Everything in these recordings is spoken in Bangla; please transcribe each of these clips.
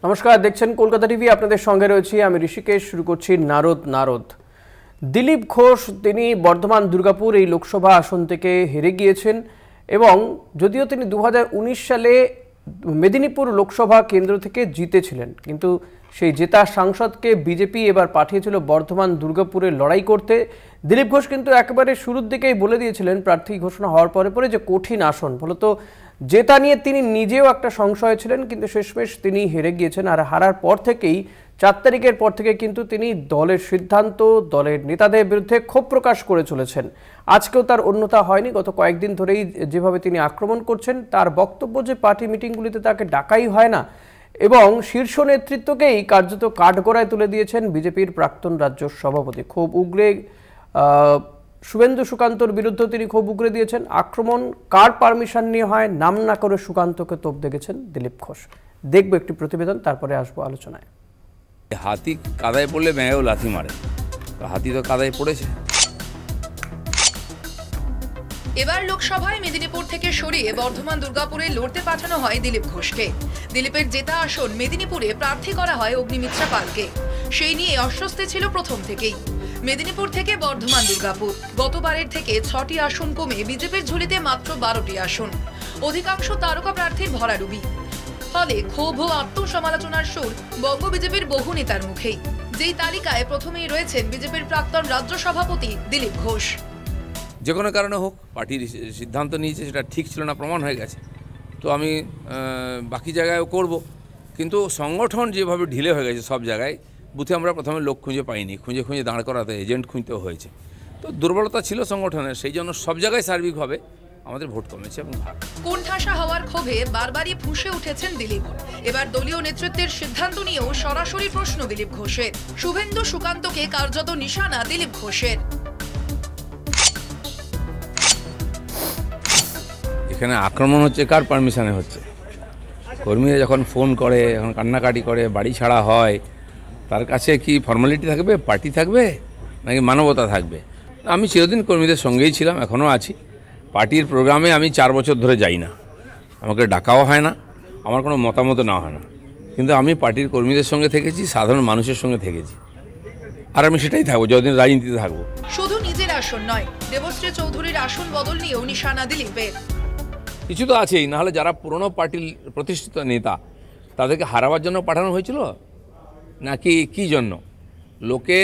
নমস্কার, দেখছেন কলকাতা টিভি। আপনাদের সঙ্গে রয়েছি আমি ঋষিকেশ। শুরু করছি নারদ। দিলীপ ঘোষ তিনি বর্ধমান দুর্গাপুর এই লোকসভা আসন থেকে হেরে গিয়েছেন এবং যদিও তিনি 2019 সালে মেদিনীপুর লোকসভা কেন্দ্র থেকে জিতেছিলেন, কিন্তু সেই জেতা সাংসদকে বিজেপি এবার পাঠিয়েছিল বর্ধমান দুর্গাপুরে লড়াই করতে। দিলীপ ঘোষ কিন্তু একেবারে শুরুর দিকেই বলে দিয়েছিলেন প্রার্থী ঘোষণা হওয়ার পরে যে কঠিন আসন, ফলত জেতা নিয়ে তিনি নিজেও একটা সংশয় ছিলেন, কিন্তু শেষমেশ তিনি হেরে গিয়েছেন। আর হারার পর থেকেই 4 তারিখের পর থেকে কিন্তু তিনি দলের সিদ্ধান্ত, দলের নেতাদের বিরুদ্ধে ক্ষোভ প্রকাশ করে চলেছেন। আজকেও তার অন্যথা হয়নি। গত কয়েকদিন ধরেই যেভাবে তিনি আক্রমণ করছেন, তার বক্তব্য যে পার্টি মিটিংগুলিতে তাকে ডাকাই হয় না এবং শীর্ষ নেতৃত্বকেই কার্যত কাঠগড়ায় তুলে দিয়েছেন বিজেপির প্রাক্তন রাজ্য সভাপতি। খুব উগরে শুভেন্দু সুকান্তর বিরুদ্ধে তিনি খুব উগরে দিয়েছেন। আক্রমণ কার পারমিশন নিয়ে হয় নাম না করে সুকান্তকে তোপ দেখেছেন দিলীপ ঘোষ। দেখবো একটি প্রতিবেদন, তারপরে আসবো আলোচনায়। হাতি কাদায় পড়লে ব্যাঙেও লাথি মারে, হাতি তো কাদায় পড়েছে। এবার লোকসভায় মেদিনীপুর থেকে সরিয়ে বর্ধমান দুর্গাপুরে লড়তে পাঠানো হয় দিলীপ ঘোষকে। দিলীপের জেতা আসন মেদিনীপুরে প্রার্থী করা হয় অগ্নিমিত্রা পালকে। সেই নিয়ে অস্বস্তি ছিল প্রথম থেকেই। মেদিনীপুর থেকে বর্ধমান দুর্গাপুর গতবারের থেকে 6টি আসন কমে বিজেপির ঝুলিতে মাত্র 12টি আসন, অধিকাংশ তারকা প্রার্থীর ভরাডুবি। ফলে ক্ষোভ ও আত্মসমালোচনার সুর বঙ্গ বিজেপির বহু নেতার মুখেই। যেই তালিকায় প্রথমেই রয়েছেন বিজেপির প্রাক্তন রাজ্য সভাপতি দিলীপ ঘোষ। যে কোনো কারণে হোক, পার্টির সিদ্ধান্ত নিয়েছে সেটা ঠিক ছিল না, প্রমাণ হয়ে গেছে। তো আমি বাকি জায়গায়ও করব, কিন্তু সংগঠন যেভাবে ঢিলে হয়ে গেছে সব জায়গায়, বুথে আমরা প্রথমে লোক খুঁজে পাইনি, খুঁজে দাঁড় করাতে এজেন্ট খুঁজতেও হয়েছে। তো দুর্বলতা ছিল সংগঠনের, সেই জন্য সব জায়গায় সার্বিকভাবে আমাদের ভোট কমেছে এবং কোণঠাসা হওয়ার ক্ষোভে বারবারই ফুঁসে উঠেছেন দিলীপ। এবার দলীয় নেতৃত্বের সিদ্ধান্ত নিয়েও সরাসরি প্রশ্ন দিলীপ ঘোষের। শুভেন্দু সুকান্তকে কার্যত নিশানা দিলীপ ঘোষের। এখানে আক্রমণ হচ্ছে কার পারমিশনে হচ্ছে? কর্মীরা যখন ফোন করে, যখন কান্নাকাটি করে, বাড়ি ছাড়া হয়, তার কাছে কি ফর্মালিটি থাকবে, পার্টি থাকবে, নাকি মানবতা থাকবে? আমি চিরদিন কর্মীদের সঙ্গেই ছিলাম, এখনও আছি। পার্টির প্রোগ্রামে আমি 4 বছর ধরে যাই না, আমাকে ডাকাও হয় না, আমার কোনো মতামত নেওয়া হয় না, কিন্তু আমি পার্টির কর্মীদের সঙ্গে থেকেছি, সাধারণ মানুষের সঙ্গে থেকেছি, আর আমি সেটাই থাকবো যতদিন রাজনীতিতে থাকবো। শুধু নিজের আসন নয়, দেবশ্রী চৌধুরীর আসন বদল নিয়েও নিশানা দিলীপের। কিছু তো আছেই, নাহলে যারা পুরনো পার্টির প্রতিষ্ঠিত নেতা তাদেরকে হারাবার জন্য পাঠানো হয়েছিল নাকি কি জন্য? লোকে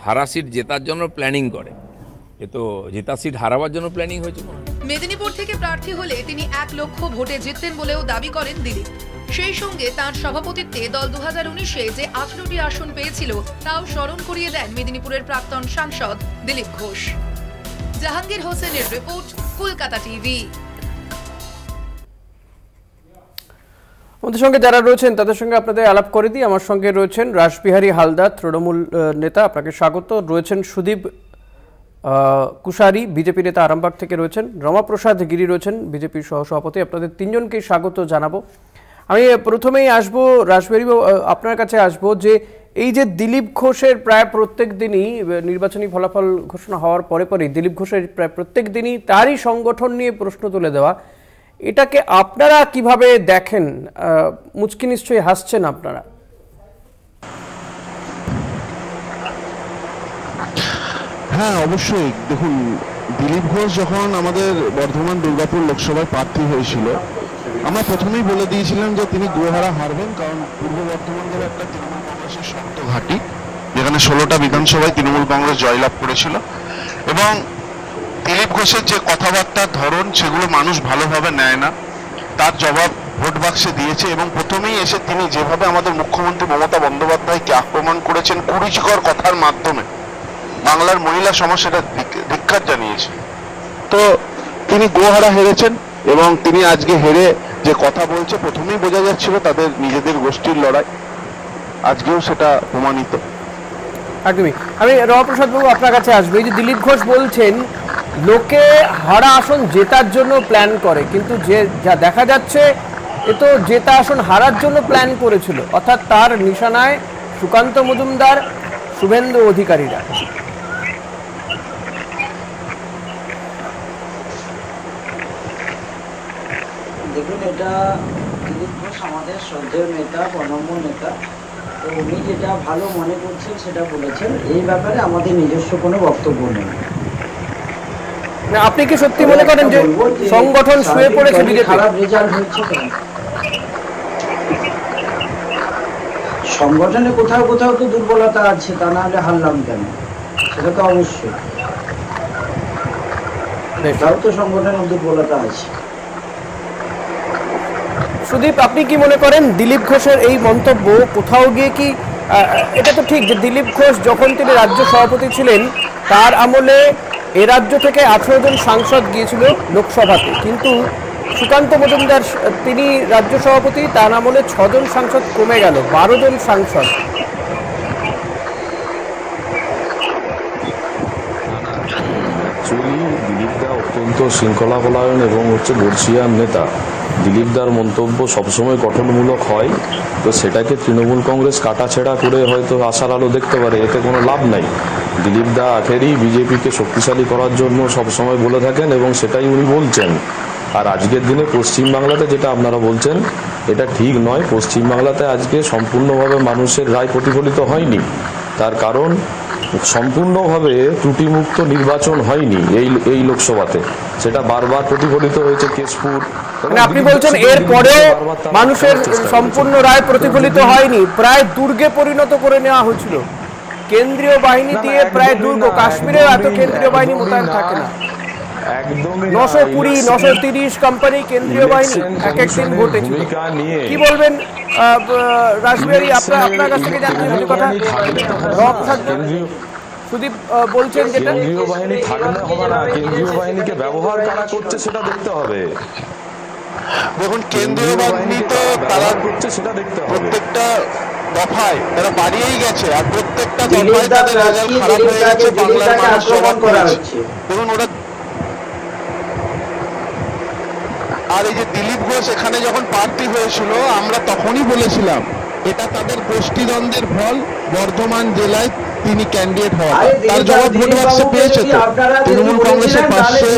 হারা সিট জেতার জন্য প্ল্যানিং করে, এ তো জেতা সিট হারাবার জন্য প্ল্যানিং হয়েছিল। মেদিনীপুর থেকে প্রার্থী হলে তিনি 1 লক্ষ ভোটে জিততেন বলেও দাবি করেন দিলীপ। সেই সঙ্গে তাঁর সভাপতিত্বে দল 2019-এ যে 18টি আসন পেয়েছিল তাও স্মরণ করিয়ে দেন মেদিনীপুরের প্রাক্তন সাংসদ দিলীপ ঘোষ। জাহাঙ্গীর হোসেনের রিপোর্ট, কলকাতা টিভি। আমাদের সঙ্গে যারা রয়েছেন তাদের সঙ্গে আপনাদের আলাপ করে দিই। আমার সঙ্গে রয়েছেন রাসবিহারী হালদার, তৃণমূল নেতা, আপনাকে স্বাগত। রয়েছেন সুদীপ কুশারি, বিজেপি নেতা, আরামবাগ থেকে রয়েছেন। রমাপ্রসাদ গিরি রয়েছেন, বিজেপির সহসভাপতি। আপনাদের তিনজনকেই স্বাগত জানাবো। আমি প্রথমেই আসবো রাসবিহারী, আপনার কাছে আসবো যে এই যে দিলীপ ঘোষের প্রায় প্রত্যেক দিনই নির্বাচনী ফলাফল ঘোষণা হওয়ার পরে দিলীপ ঘোষের প্রায় প্রত্যেক দিনই তারই সংগঠন নিয়ে প্রশ্ন তুলে দেওয়া, এটাকে আপনারা কিভাবে দেখেন? মুচকি নিশ্চয়ই হাসছেন আপনারা। হ্যাঁ, অবশ্যই। দেখুন, দিলীপ ঘোষ যখন আমাদের বর্ধমান দুর্গাপুর লোকসভায় প্রার্থী হয়েছিল, আমরা প্রথমেই বলে দিয়েছিলাম যে তিনি গোহারা হারবেন, কারণ পূর্ব বর্ধমান জেলা একটা তৃণমূল কংগ্রেসের শক্ত ঘাঁটি, যেখানে 16টা বিধানসভায় তৃণমূল কংগ্রেস জয়লাভ করেছিল। এবং দিলীপ ঘোষের যে কথাবার্তার ধরন, সেগুলো মানুষ ভালোভাবে নেয় না, তার জবাব ভোট বাক্সে দিয়েছে। এবং প্রথমেই এসে তিনি যেভাবে আমাদের মুখ্যমন্ত্রী মমতা বন্দ্যোপাধ্যায়কে আক্রমণ করেছেন কুরুচিকর কথার মাধ্যমে, বাংলার মহিলা সমাজ সেটা ধিক্কার জানিয়েছে। তো তিনি গোহারা হেরেছেন এবং তিনি আজকে হেরে যে কথা বলছে, প্রথমেই বোঝা যাচ্ছিল তাদের নিজেদের গোষ্ঠীর লড়াই, আজকেও সেটা প্রমাণিত। একদমই। আমি রমাপ্রসাদ বাবু আপনার কাছে আসবো। এই যে দিলীপ ঘোষ বলছেন লোকে হারা আসন জেতার জন্য প্ল্যান করে, কিন্তু যে যা দেখা যাচ্ছে এ তো জেতা আসন হারার জন্য প্ল্যান করেছিল, অর্থাৎ তার নিশানায় সুকান্ত মজুমদার, শুভেন্দু অধিকারীরা। দেখুন, এটা দিলীপ ঘোষ ঘোষ আমাদের শ্রদ্ধেয় নেতা, প্রণম্য নেতা, তো উনি যেটা ভালো মনে করছেন সেটা বলেছেন। এই ব্যাপারে আমাদের নিজস্ব কোনো বক্তব্য নেই। আপনি কি সত্যি মনে করেন যে সংগঠন শুয়ে পড়েছে বিজেপি? খারাপ রেজাল্ট হচ্ছে কেন? সংগঠনে কোথাও কোথাও তো দুর্বলতা আছে, তা না হলে হারলাম কেন? সেটা তো অবশ্যই, তাও তো সংগঠনের দুর্বলতা আছে। সুদীপ, আপনি কি মনে করেন দিলীপ ঘোষের এই মন্তব্য কোথাও গিয়ে কি এটা তো ঠিক যে দিলীপ ঘোষ যখন তিনি রাজ্য সভাপতি ছিলেন তার আমলে এ রাজ্য থেকে 18 জন সাংসদ গিয়েছিল লোকসভাতে, কিন্তু সুকান্ত মজুমদার তিনি রাজ্য সভাপতি, তার আমলে 6 জন সাংসদ কমে গেল, 12 জন সাংসদ। অ্যাকচুয়ালি দিলীপদা অত্যন্ত শৃঙ্খলা পরায়ণ এবং বর্ষিয়ান নেতা। দিলীপদার মন্তব্য সবসময় গঠনমূলক হয়, তো সেটাকে তৃণমূল কংগ্রেস কাটাছেড়া করে হয়তো আশার আলো দেখতে পারে, এতে কোনো লাভ নাই। দিলীপদা আখেরই বিজেপিকে শক্তিশালী করার জন্য সবসময় বলে থাকেন এবং সেটাই উনি বলছেন। আর আজকের দিনে পশ্চিমবাংলাতে যেটা আপনারা বলছেন এটা ঠিক নয়। পশ্চিমবাংলাতে আজকে সম্পূর্ণভাবে মানুষের রায় প্রতিফলিত হয়নি, তার কারণ সম্পূর্ণভাবে ত্রুটিমুক্ত নির্বাচন হয়নি এই লোকসভাতে, সেটা বারবার প্রতিফলিত হয়েছে কেশপুর। মানে আপনি বলছেন এর পরেও মানুষের সম্পূর্ণ রায় প্রতিফলিত হয়নি, প্রায় দুর্গে পরিণত করে নেওয়া হয়েছিল কেন্দ্রীয় বাহিনী দিয়ে, প্রায় দুর্গ। কাশ্মীরেও এত কেন্দ্রীয় বাহিনী মোতায়েন থাকে না, 920, 930 কোম্পানি কেন্দ্রীয় বাহিনী এক একদিন ঘটেছিল। কি বলবেন রাসবিহারী, আপনার কাছ থেকে জানতে চাই কথা। সুদীপ বলছেন যেটা কেন্দ্রীয় বাহিনী থাকলে হবে না, কেন্দ্রীয় বাহিনীকে ব্যবহার কারা করছে সেটা দেখতে হবে। দেখুন, কেন্দ্রীয় বাহিনী তো তারা করছে সেটা দেখতে হবে। প্রত্যেকটা দফায় তারা বাড়িয়েই গেছে, আর প্রত্যেকটা দফায় তাদের রেজাল্ট খারাপ হয়ে গেছে, বাংলার মানুষ জবাব করেছে। দেখুন ওরা, আর এই যে দিলীপ ঘোষ এখানে যখন প্রার্থী হয়েছিল আমরা তখনই বলেছিলাম এটা তাদের গোষ্ঠীদ্বন্দ্বের ফল। বর্ধমান জেলায় তিনি ক্যান্ডিডেট হওয়া, তার জবাব ভোট বাক্সে পেয়েছে, তো তৃণমূল কংগ্রেসের পাশে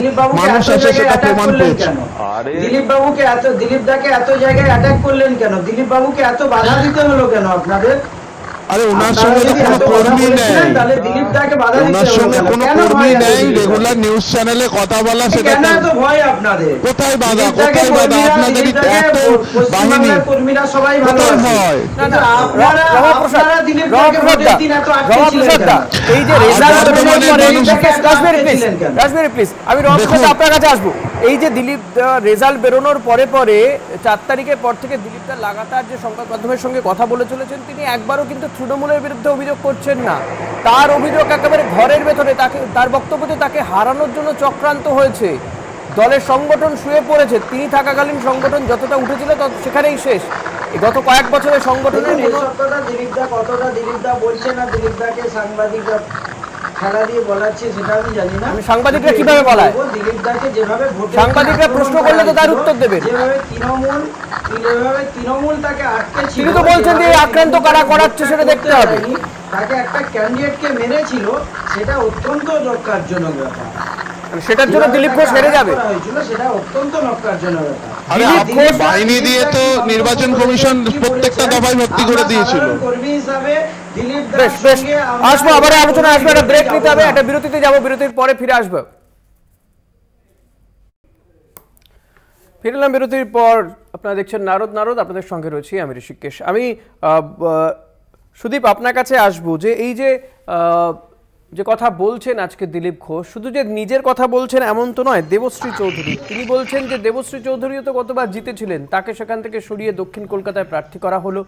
মানুষ আছে সেটা প্রমাণ পেয়েছে। দিলীপ দাকে এত জায়গায় অ্যাটাক করলেন কেন? দিলীপ বাবুকে এত বাধা দিতে হলো কেন আপনাদের? আরে ওনার সঙ্গে তো কোনো কর্মী নেই, ওনার সঙ্গে কোনো কর্মী নেই, রেগুলার নিউজ চ্যানেলে কথা বলা, সেটা ভয় আপনাদের। কোথায় বাধা, কোথায় বাধা? আপনাদের এত বাহিনী, কর্মীরা সবাই ভালো কোথায় ভয়? এই যে রেজাল্ট আমি আপনার কাছে আসবো। এই যে দিলীপ রেজাল্ট বেরোনোর পরে 4 তারিখের পর থেকে দিলীপদা লাগাতার যে সংবাদ মাধ্যমের সঙ্গে কথা বলে চলেছেন, তিনি একবারও কিন্তু তৃণমূলের বিরুদ্ধে অভিযোগ করছেন না। তার অভিযোগ একেবারে ঘরের ভেতরে, তার বক্তব্য যে তাকে হারানোর জন্য চক্রান্ত হয়েছে, দলের সংগঠন শুয়ে পড়েছে, তিনি থাকাকালীন সংগঠন যতটা উঠেছিল সেখানেই শেষ। গত কয়েক বছরের সংগঠনের দিলীপদা বলছে না, দিলীপদাকে সাংবাদিকরা খেলা দিয়ে বলাচ্ছে সেটা আমি জানি না। সাংবাদিকরা কিভাবে বলায়? দিলীপদাকে যেভাবে সাংবাদিকরা প্রশ্ন করলে তো তার উত্তর দেবেন। যেভাবে তৃণমূল তাকে আটকে ছিল, তিনি তো বলছেন যে আক্রান্ত কারা করাচ্ছে সেটা দেখতে হবে। তাকে একটা ক্যান্ডিডেটকে মেরেছিল, সেটা অত্যন্ত নক্কারজনক ব্যাপার। সেটার জন্য দিলীপ ঘোষ হেরে যাবে, সেটা অত্যন্ত নক্কারজনক ব্যাপার। বাহিনী দিয়ে তো নির্বাচন কমিশন প্রত্যেকটা দফায় ভর্তি করে দিয়েছিল। কর্মী হিসাবে বেশ বেশ আসবো, আবার আলোচনা আসবে, একটা ব্রেক নিতে হবে, একটা বিরতিতে যাবো, বিরতির পরে ফিরে আসবো। ফিরলাম বিরতির পর, আপনারা দেখছেন নারদ, আপনাদের সঙ্গে রয়েছি আমি ঋষিকেশ। আমি সুদীপ আপনার কাছে আসবো যে এই যে কথা বলছেন আজকে দিলীপ ঘোষ, শুধু যে নিজের কথা বলছেন এমন তো নয়, দেবশ্রী চৌধুরী তিনি বলছেন যে দেবশ্রী চৌধুরীও তো গতবার জিতেছিলেন, তাকে সেখান থেকে সরিয়ে দক্ষিণ কলকাতায় প্রার্থী করা হলো।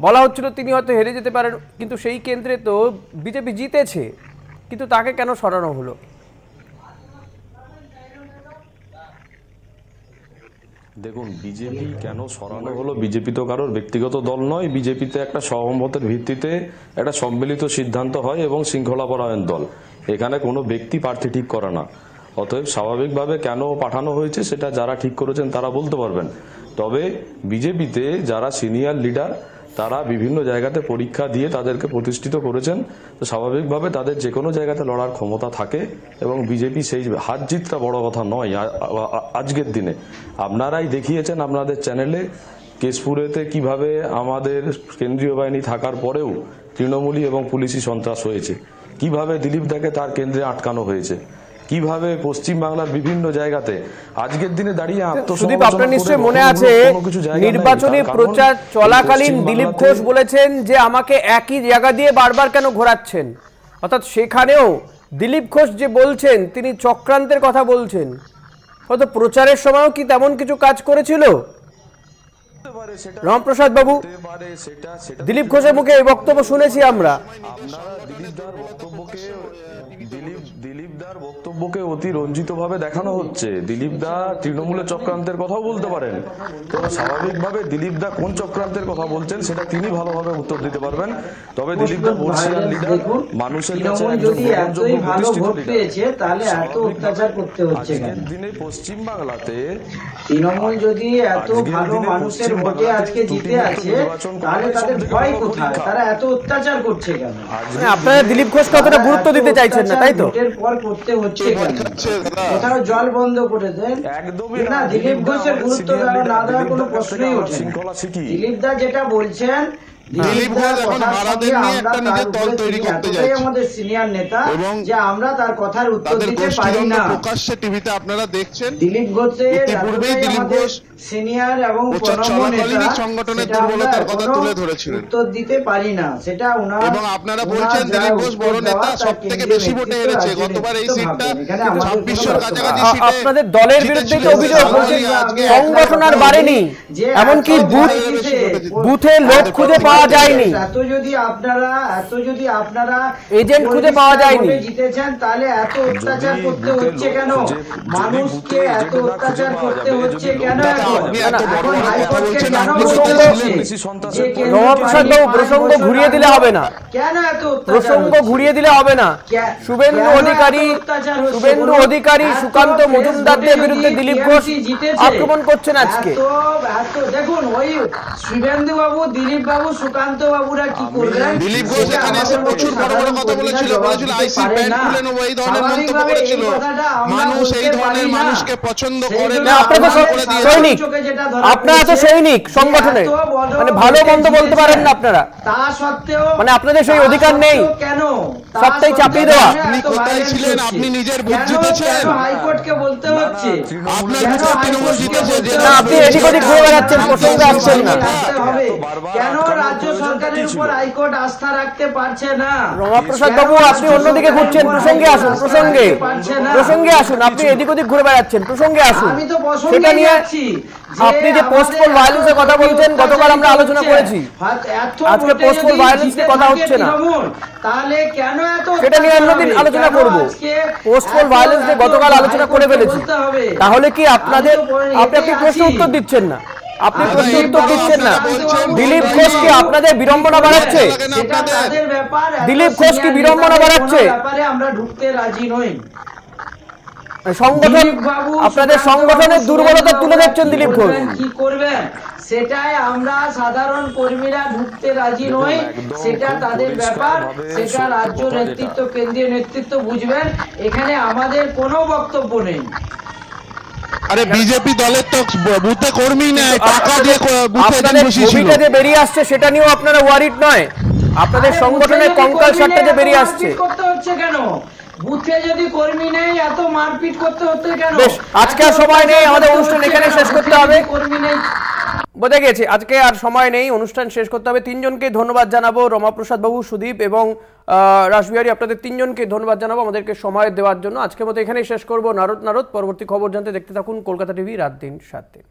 বলা হচ্ছিল তিনি হয়তো হেরে যেতে পারেন, কিন্তু সেই কেন্দ্রে তো বিজেপি জিতেছে, কিন্তু তাকে কেন সরানো হলো? দেখুন, বিজেপি কেন সরানো হলো, বিজেপি তো কারোর ব্যক্তিগত দল নয়, বিজেপিতে একটা সহমতের ভিত্তিতে একটা সম্মিলিত সিদ্ধান্ত হয় এবং শৃঙ্খলাপরায়ণ দল, এখানে কোনো ব্যক্তি প্রার্থী ঠিক করে না। অতএব স্বাভাবিকভাবে কেন পাঠানো হয়েছে সেটা যারা ঠিক করেছেন তারা বলতে পারবেন। তবে বিজেপিতে যারা সিনিয়র লিডার তারা বিভিন্ন জায়গাতে পরীক্ষা দিয়ে তাদেরকে প্রতিষ্ঠিত করেছেন, তো স্বাভাবিকভাবে তাদের যে কোনো জায়গাতে লড়ার ক্ষমতা থাকে এবং বিজেপি সেই হার জিতটা বড় কথা নয়। আজকের দিনে আপনারাই দেখিয়েছেন আপনাদের চ্যানেলে কেশপুরেতে কিভাবে আমাদের কেন্দ্রীয় বাহিনী থাকার পরেও তৃণমূলী এবং পুলিশি সন্ত্রাস হয়েছে, কিভাবে দিলীপ দাকে তার কেন্দ্রে আটকানো হয়েছে, কিভাবে পশ্চিমবাংলার বিভিন্ন জায়গাতে আজকের দিনে দাঁড়িয়ে সুদীপ, আপনার নিশ্চয়ই মনে আছে নির্বাচনী প্রচার চলাকালীন দিলীপ ঘোষ বলেছেন যে আমাকে একই জায়গা দিয়ে বারবার কেন ঘোরাচ্ছেন, অর্থাৎ সেখানেও দিলীপ ঘোষ যে বলছেন তিনি চক্রান্তের কথা বলছেন। হয়তো প্রচারের সময়ও কি তেমন কিছু কাজ করেছিল রামপ্রসাদ বাবু? দিলীপ ঘোষের মুখে এই বক্তব্য শুনেছি আমরা। দিলীপ দার বক্তব্যকে অতি রঞ্জিত ভাবে দেখানো হচ্ছে। দিলীপ দা তৃণমূলের চক্রান্তের কথাও বলতে পারেন, তো স্বাভাবিকভাবে দিলীপ দা কোন চক্রান্তের কথা বলছেন সেটা তিনি ভালোভাবে উত্তর দিতে পারবেন। তবে দিলীপ দা বর্ষিয়ান লিডার, মানুষের কাছে একজন দিনে পশ্চিমবাংলাতে তৃণমূল যদি এত ভালো মানুষের ভোটে আজকে জিতে আছে, তাহলে তাদের ভয় কোথায়? তারা এত অত্যাচার করছে কেন? আপনারা দিলীপ ঘোষ কতটা গুরুত্ব দিতে চাইছেন না, তাই তো? পর করতে হচ্ছে কেন? কোথাও জল বন্ধ করে দেন না। দিলীপ ঘোষের গুরুত্ব না দেওয়ার কোনো প্রশ্নই ওঠে না। দিলীপ দা যেটা বলছেন, দিলীপ ঘোষ এখন ভাড়াদের নিয়ে একটা নিজের দল তৈরি করতে যাচ্ছে, আমাদের সিনিয়র নেতা, যে আমরা তার কথার উত্তর দিতে পারি না। প্রকাশ্যে টিভিতে আপনারা দেখছেন দিলীপ ঘোষের দিলীপ ঘোষ সিনিয়র এবং সংগঠনের দুর্বলতার কথা তুলে ধরেছিলেন, উত্তর দিতে পারি না সেটা উনার। এবং আপনারা বলছেন দিলীপ ঘোষ বড় নেতা, সবথেকে বেশি ভোটে হেরেছে, গতবার এই সিটটা 2600 এর কাছাকাছি সিটে। আপনাদের দলের বিরুদ্ধে তো অভিযোগ বলছেন সংগঠন আর বাড়েনি, এমনকি বুথে লোক খুঁজে পাওয়া যায়নি, এত যদি আপনারা এজেন্ট খুঁজে পাওয়া যায়নি, জিতেছেন, তাহলে এত অত্যাচার করতে হচ্ছে কেন? মানুষকে এত অত্যাচার করতে হচ্ছে কেন? রমাপ্রসাদ বাবু, প্রসঙ্গ ঘুরিয়ে দিলে হবে না, প্রসঙ্গ ঘুরিয়ে দিলে হবে না। শুভেন্দু অধিকারী সুকান্ত মজুমদারদের বিরুদ্ধে দিলীপ ঘোষ আক্রমণ করছেন আজকে। দেখুন, ওই শুভেন্দু বাবু, দিলীপ বাবু, সুকান্ত বাবুরা কি করবেন? দিলীপ ঘোষ এখানে এসে প্রচুর বড় বড় কথা বলেছিল, আইসি প্যান্ট খুলে নেবো, এই ধরনের মন্তব্য করেছিল। মানুষ এই ধরনের মানুষকে পছন্দ করে না। আপনারা তো সৈনিক সংগঠনে, মানে ভালো মন্দ বলতে পারেন না আপনারা, তা সত্ত্বেও মানে আপনাদের সেই অধিকার নেই, কেন সবটাই চাপিয়ে দেওয়া। আপনি কোথায় ছিলেন? আপনি নিজের বুথ জিতেছেন, হাইকোর্টকে বলতে হচ্ছে আপনার বুথে তৃণমূল জিতেছে, না আপনি এদিক ওদিক ঘুরে বেড়াচ্ছেন, প্রসঙ্গে আসছেন না। কেন রাজ্য সরকারের উপর হাইকোর্ট আস্থা রাখতে পারছে না? রমাপ্রসাদ বাবু, আপনি অন্যদিকে ঘুরছেন, প্রসঙ্গে আসুন, প্রসঙ্গে আসুন। আপনি এদিক ওদিক ঘুরে বেড়াচ্ছেন, প্রসঙ্গে আসুন। সেটা নিয়ে আপনি যে পোস্টপোল ভায়োলেন্সের কথা বলছেন, গতকাল আমরা আলোচনা করেছি, আজকে পোস্টপোল ভায়োলেন্স নিয়ে কথা হচ্ছে না, তাহলে কেন এত সেটা নিয়ে অন্যদিন আলোচনা করব। পোস্টপোল ভায়োলেন্স নিয়ে গতকাল আলোচনা করে ফেলেছি। তাহলে কি আপনি প্রশ্ন উত্তর দিচ্ছেন না? আপনি প্রশ্ন উত্তর দিচ্ছেন না। দিলীপ ঘোষ কি আপনাদের বিড়ম্বনা বাড়াচ্ছে? দিলীপ ঘোষ কি বিড়ম্বনা বাড়াচ্ছে? আমরা ঢুকতে রাজি নই। সংগঠন, আপনাদের সংগঠনের দুর্বলতা তুলে ধরছেন দিলীপ ঘোষ। কি করবেন সেটাই আমরা সাধারণ কর্মীরা ঢুকতে রাজি নই, সেটা তাদের ব্যাপার, সেটা রাজ্য নেতৃত্ব, কেন্দ্রীয় নেতৃত্ব বুঝবেন। এখানে আমাদের কোনো বক্তব্য নেই। আরে বিজেপি দলের তো বুথে কর্মী নেই, টাকা দিয়ে বুথে বসিয়েছিল, যে বেরিয়ে আসছে সেটা নিয়েও আপনারা ওয়ারিড নয়? আপনাদের সংগঠনের কঙ্কাল সারটা যে বেরিয়ে আসছে, করতে হচ্ছে কেন? বুথে যদি কর্মী নেই, এত মারপিট করতে হচ্ছে কেন? বেশ, আজকে আর সময় নেই, আমাদের অনুষ্ঠান এখানে শেষ করতে হবে। কর্মী নেই বোঝা গেছে, আজকে আর সময় নেই, অনুষ্ঠান শেষ করতে হবে। তিনজনকে ধন্যবাদ জানাবো, রমাপ্রসাদ বাবু, সুদীপ এবং রাসবিহারী, আপনাদের তিনজনকে ধন্যবাদ জানাবো আমাদেরকে সময় দেওয়ার জন্য। আজকের মতো এখানেই শেষ করবো নারদ। পরবর্তী খবর জানতে দেখতে থাকুন কলকাতা টিভি রাত দিন 7 দিন।